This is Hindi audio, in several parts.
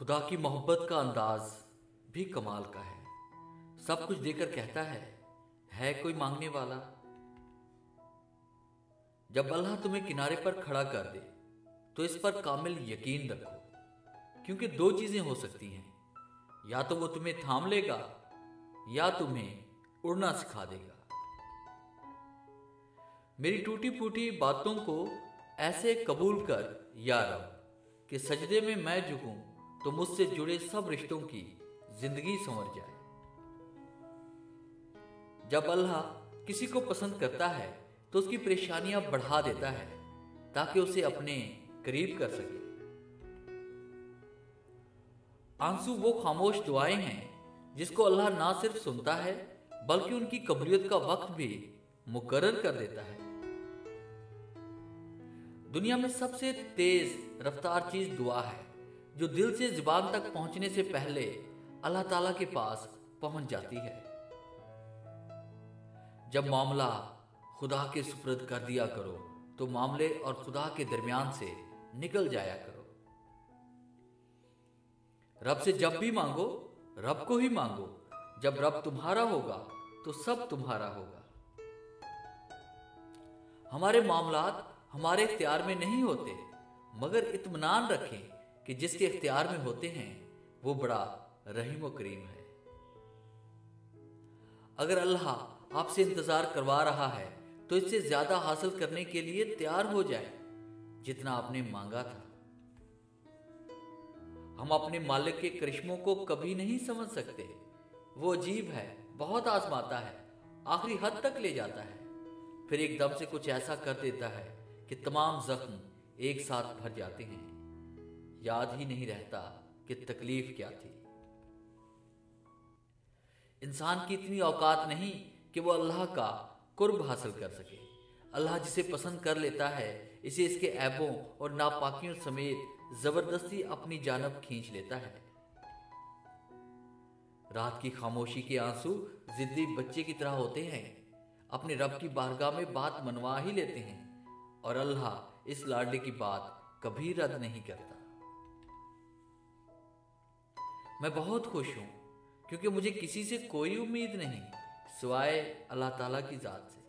खुदा की मोहब्बत का अंदाज भी कमाल का है। सब कुछ देकर कहता है कोई मांगने वाला। जब अल्लाह तुम्हें किनारे पर खड़ा कर दे तो इस पर कामिल यकीन रखो, क्योंकि दो चीजें हो सकती हैं, या तो वो तुम्हें थाम लेगा या तुम्हें उड़ना सिखा देगा। मेरी टूटी फूटी बातों को ऐसे कबूल कर या रब कि सजदे में मैं झुकूं तो मुझसे जुड़े सब रिश्तों की जिंदगी संवर जाए। जब अल्लाह किसी को पसंद करता है तो उसकी परेशानियां बढ़ा देता है ताकि उसे अपने करीब कर सके। आंसू वो खामोश दुआएं हैं जिसको अल्लाह ना सिर्फ सुनता है बल्कि उनकी कबूलियत का वक्त भी मुकर्रर कर देता है। दुनिया में सबसे तेज रफ्तार चीज दुआ है, जो दिल से जुबान तक पहुंचने से पहले अल्लाह ताला के पास पहुंच जाती है। जब मामला खुदा के सुपुर्द कर दिया करो तो मामले और खुदा के दरमियान से निकल जाया करो। रब से जब भी मांगो रब को ही मांगो। जब रब तुम्हारा होगा तो सब तुम्हारा होगा। हमारे मामलात हमारे इख्तियार में नहीं होते, मगर इत्मीनान रखें कि जिसके इख्तियार में होते हैं वो बड़ा रहीम व करीम है। अगर अल्लाह आपसे इंतजार करवा रहा है तो इससे ज्यादा हासिल करने के लिए तैयार हो जाए जितना आपने मांगा था। हम अपने मालिक के करिश्मों को कभी नहीं समझ सकते। वो अजीब है, बहुत आजमाता है, आखिरी हद तक ले जाता है, फिर एकदम से कुछ ऐसा कर देता है कि तमाम जख्म एक साथ भर जाते हैं। याद ही नहीं रहता कि तकलीफ क्या थी। इंसान की इतनी औकात नहीं कि वो अल्लाह का कुर्ब हासिल कर सके। अल्लाह जिसे पसंद कर लेता है इसे इसके ऐबों और नापाकियों समेत जबरदस्ती अपनी जानब खींच लेता है। रात की खामोशी के आंसू जिद्दी बच्चे की तरह होते हैं, अपने रब की बारगाह में बात मनवा ही लेते हैं, और अल्लाह इस लाडले की बात कभी रद्द नहीं करता। मैं बहुत खुश हूं क्योंकि मुझे किसी से कोई उम्मीद नहीं सिवाय अल्लाह ताला की जात से।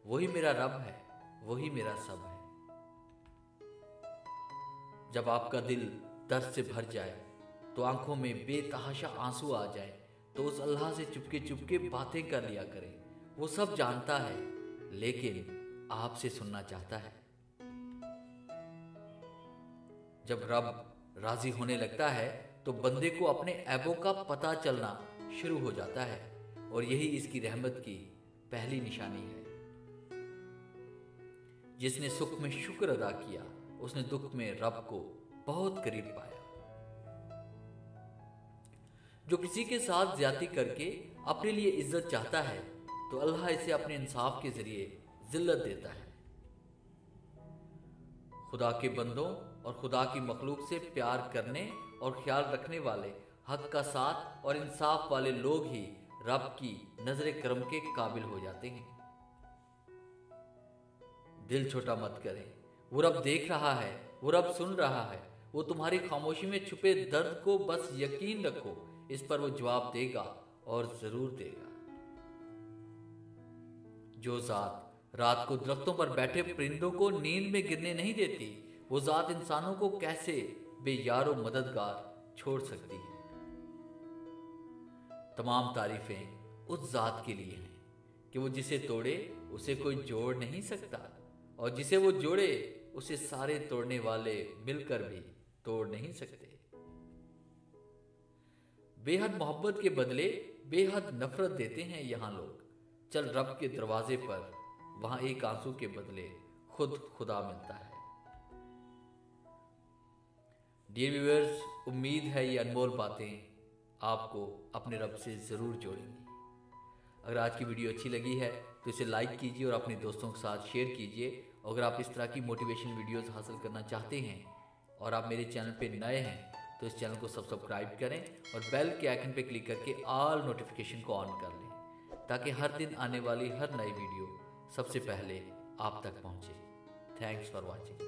वही मेरा रब है, वही मेरा सब है। जब आपका दिल दर्द से भर जाए तो आंखों में बेतहाशा आंसू आ जाए तो उस अल्लाह से चुपके चुपके बातें कर लिया करें। वो सब जानता है लेकिन आपसे सुनना चाहता है। जब रब राजी होने लगता है तो बंदे को अपने ऐबों का पता चलना शुरू हो जाता है, और यही इसकी रहमत की पहली निशानी है। जिसने सुख में शुक्र अदा किया उसने दुख में रब को बहुत करीब पाया। जो किसी के साथ ज्यादती करके अपने लिए इज्जत चाहता है तो अल्लाह इसे अपने इंसाफ के जरिए जिल्लत देता है। खुदा के बंदों और खुदा की मखलूक से प्यार करने और ख्याल रखने वाले, हक का साथ और इंसाफ वाले लोग ही रब की नजर करम के काबिल हो जाते हैं। दिल छोटा मत करें, वो रब देख रहा है, वो रब सुन रहा है। वो तुम्हारी खामोशी में छुपे दर्द को बस यकीन रखो, इस पर वो जवाब देगा और जरूर देगा। जो जात रात को दरख्तों पर बैठे परिंदों को नींद में गिरने नहीं देती, वो जात इंसानों को कैसे बेयारो मददगार छोड़ सकती है। तमाम तारीफें उस जात के लिए हैं कि वो जिसे तोड़े उसे कोई जोड़ नहीं सकता, और जिसे वो जोड़े उसे सारे तोड़ने वाले मिलकर भी तोड़ नहीं सकते। बेहद मोहब्बत के बदले बेहद नफरत देते हैं यहां लोग। चल रब के दरवाजे पर, वहां एक आंसू के बदले खुद खुदा मिलता है। डियर व्यूअर्स, उम्मीद है ये अनमोल बातें आपको अपने रब से ज़रूर जोड़ेंगी। अगर आज की वीडियो अच्छी लगी है तो इसे लाइक कीजिए और अपने दोस्तों के साथ शेयर कीजिए। अगर आप इस तरह की मोटिवेशन वीडियोस हासिल करना चाहते हैं और आप मेरे चैनल पे नए हैं तो इस चैनल को सब्सक्राइब करें और बेल के आइकन पे क्लिक करके ऑल नोटिफिकेशन को ऑन कर लें, ताकि हर दिन आने वाली हर नई वीडियो सबसे पहले आप तक पहुँचे। Thanks for watching.